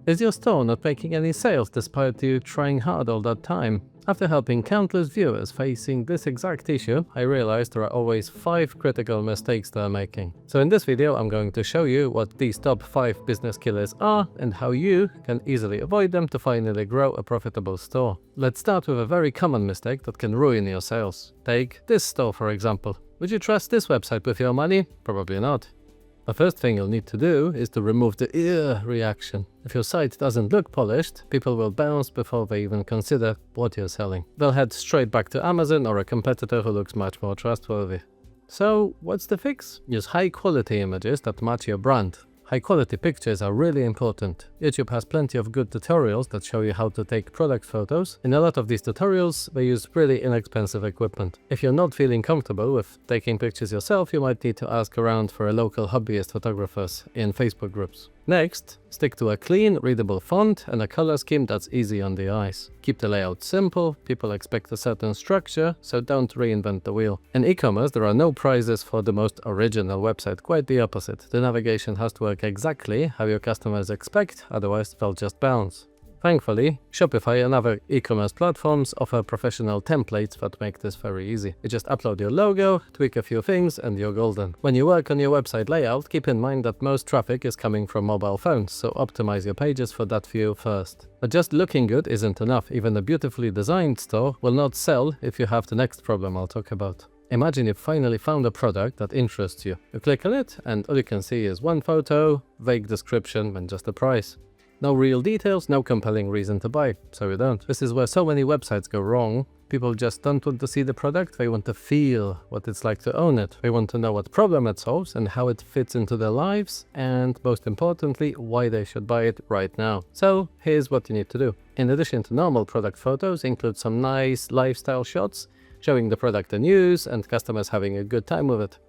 Is your store not making any sales despite you trying hard all that time? After helping countless viewers facing this exact issue, I realized there are always 5 critical mistakes they're making. So in this video, I'm going to show you what these top 5 business killers are and how you can easily avoid them to finally grow a profitable store. Let's start with a very common mistake that can ruin your sales. Take this store for example. Would you trust this website with your money? Probably not. The first thing you'll need to do is to remove the "ugh" reaction. If your site doesn't look polished, people will bounce before they even consider what you're selling. They'll head straight back to Amazon or a competitor who looks much more trustworthy. So, what's the fix? Use high quality images that match your brand. High quality pictures are really important. YouTube has plenty of good tutorials that show you how to take product photos. In a lot of these tutorials, they use really inexpensive equipment. If you're not feeling comfortable with taking pictures yourself, you might need to ask around for a local hobbyist photographers in Facebook groups. Next, stick to a clean, readable font and a color scheme that's easy on the eyes. Keep the layout simple, people expect a certain structure, so don't reinvent the wheel. In e-commerce, there are no prizes for the most original website, quite the opposite. The navigation has to work exactly how your customers expect, otherwise they'll just bounce. Thankfully, Shopify and other e-commerce platforms offer professional templates that make this very easy. You just upload your logo, tweak a few things, and you're golden. When you work on your website layout, keep in mind that most traffic is coming from mobile phones, so optimize your pages for that view first. But just looking good isn't enough. Even a beautifully designed store will not sell if you have the next problem I'll talk about. Imagine you finally found a product that interests you. You click on it, and all you can see is one photo, vague description, and just the price. No real details, no compelling reason to buy, so you don't. This is where so many websites go wrong. People just don't want to see the product, they want to feel what it's like to own it. They want to know what problem it solves and how it fits into their lives, and most importantly, why they should buy it right now. So here's what you need to do. In addition to normal product photos, include some nice lifestyle shots, showing the product in use and customers having a good time with it.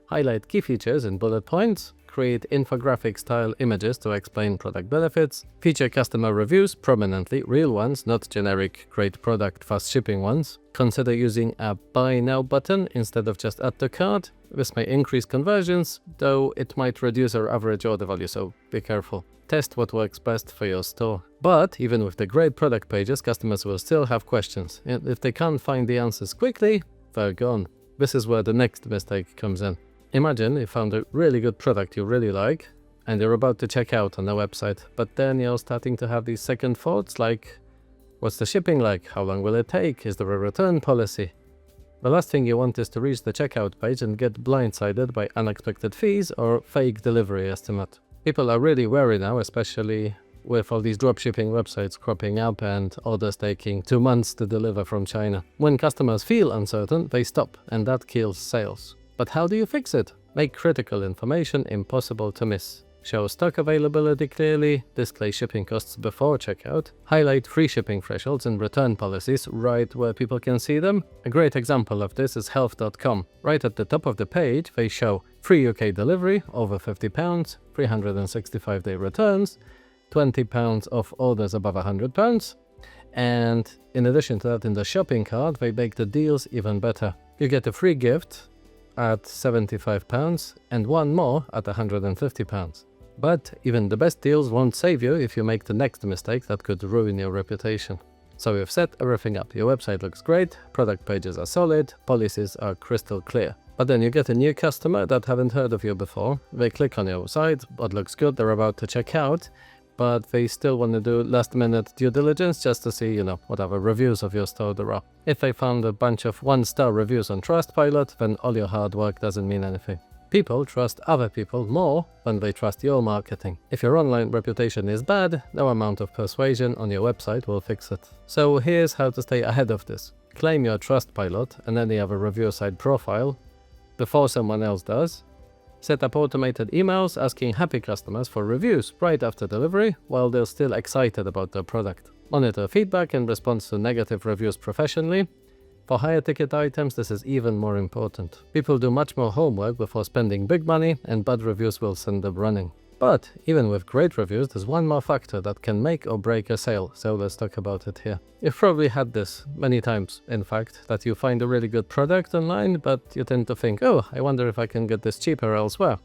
Highlight key features in bullet points. Create infographic-style images to explain product benefits. Feature customer reviews prominently, real ones, not generic great product fast shipping ones. Consider using a buy now button instead of just add to cart. This may increase conversions, though it might reduce our average order value, so be careful. Test what works best for your store. But even with the great product pages, customers will still have questions. And if they can't find the answers quickly, they're gone. This is where the next mistake comes in. Imagine you found a really good product you really like, and you're about to check out on the website, but then you're starting to have these second thoughts like, what's the shipping like? How long will it take? Is there a return policy? The last thing you want is to reach the checkout page and get blindsided by unexpected fees or fake delivery estimate. People are really wary now, especially with all these dropshipping websites cropping up and orders taking 2 months to deliver from China. When customers feel uncertain, they stop, and that kills sales. But how do you fix it? Make critical information impossible to miss. Show stock availability clearly, display shipping costs before checkout, highlight free shipping thresholds and return policies right where people can see them. A great example of this is health.com. Right at the top of the page, they show free UK delivery, over £50, 365-day returns, £20 off orders above £100, and in addition to that, in the shopping cart, they make the deals even better. You get a free gift at £75 and one more at £150. But even the best deals won't save you if you make the next mistake that could ruin your reputation. So you've set everything up. Your website looks great, product pages are solid, policies are crystal clear. But then you get a new customer that haven't heard of you before. They click on your site, what looks good, they're about to check out, but they still want to do last-minute due diligence just to see, whatever reviews of your store there are. If they found a bunch of 1-star reviews on Trustpilot, then all your hard work doesn't mean anything. People trust other people more than they trust your marketing. If your online reputation is bad, no amount of persuasion on your website will fix it. So here's how to stay ahead of this. Claim your Trustpilot and any other review site profile before someone else does. Set up automated emails asking happy customers for reviews right after delivery while they're still excited about their product. Monitor feedback and response to negative reviews professionally. For higher ticket items, this is even more important. People do much more homework before spending big money, and bad reviews will send them running. But even with great reviews, there's one more factor that can make or break a sale, so let's talk about it here. You've probably had this many times, in fact, that you find a really good product online, but you tend to think, oh, I wonder if I can get this cheaper elsewhere.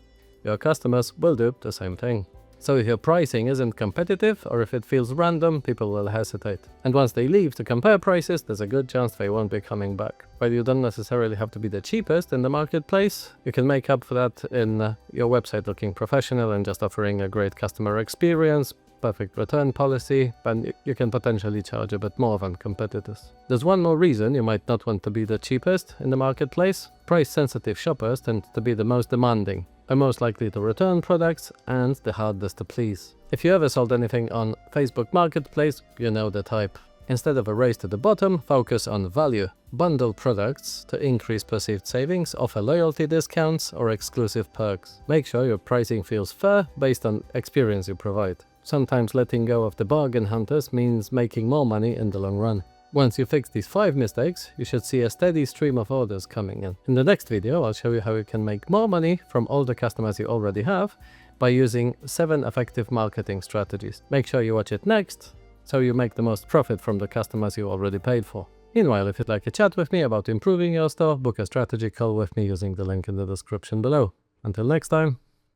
Your customers will do the same thing. So if your pricing isn't competitive or if it feels random, people will hesitate. And once they leave to compare prices, there's a good chance they won't be coming back. While you don't necessarily have to be the cheapest in the marketplace, you can make up for that in your website looking professional and just offering a great customer experience, perfect return policy, and you can potentially charge a bit more than competitors. There's one more reason you might not want to be the cheapest in the marketplace. Price-sensitive shoppers tend to be the most demanding, are most likely to return products, and the hardest to please. If you ever sold anything on Facebook Marketplace, you know the type. Instead of a race to the bottom, focus on value. Bundle products to increase perceived savings, offer loyalty discounts or exclusive perks. Make sure your pricing feels fair based on experience you provide. Sometimes letting go of the bargain hunters means making more money in the long run. Once you fix these 5 mistakes, you should see a steady stream of orders coming in. In the next video, I'll show you how you can make more money from all the customers you already have by using 7 effective marketing strategies. Make sure you watch it next, so you make the most profit from the customers you already paid for. Meanwhile, if you'd like to chat with me about improving your store, book a strategy call with me using the link in the description below. Until next time.